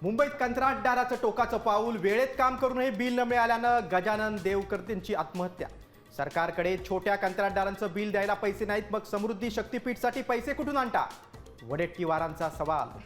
मुंबईत कंत्राटदाराचं टोकाचं पाऊल, वेळेत काम करूनही बिल न मिळाल्यानं गजानन देवकर्तेंची आत्महत्या। सरकारकडे छोट्या कंत्राटदारांचं बिल द्यायला पैसे नाहीत, मग समृद्धी शक्तीपीठसाठी पैसे कुठून आणता? वडेट्टीवारांचा सवाल।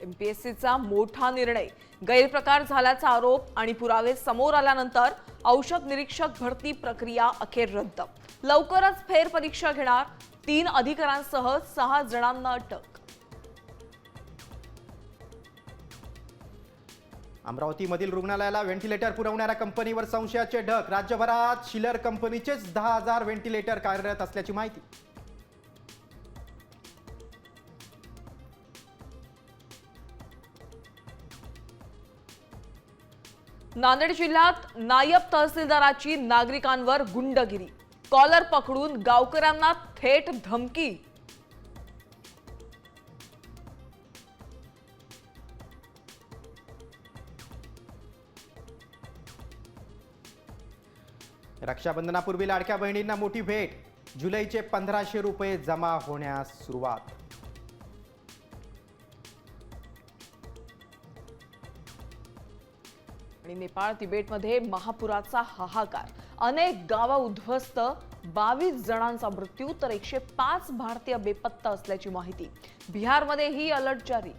एमपीएससीचा मोठा निर्णय, गैरप्रकार झाल्याचा आरोप आणि पुरावे समोर आल्यानंतर औषध निरीक्षक भरती प्रक्रिया अखेर रद्द। लवकरच फेरपरीक्षा घेणार, 3 अधिकाऱ्यांसह 6 जणांना अटक। अमरावतीमधील रुग्णालयाला व्हेंटिलेटर पुरवणाऱ्या कंपनीवर संशयाचे ढग। राज्यभरात शिलर कंपनीचेच 10,000 व्हेंटिलेटर कार्यरत असल्याची माहिती। नांदेड जिल्ह्यात नायब तहसीलदाराची नागरिकांवर गुंडगिरी, कॉलर पकडून गावकऱ्यांना थेट धमकी। रक्षाबंधनापूर्वी लाडक्या बहिणींना मोठी भेट, जुलैचे 1500 रुपये जमा होण्यास सुरुवात। आणि नेपाळ तिबेटमध्ये महापुराचा हाहाकार, अनेक गावं उद्ध्वस्त, 22 जणांचा मृत्यू तर 105 भारतीय बेपत्ता असल्याची माहिती। बिहारमध्येही अलर्ट जारी।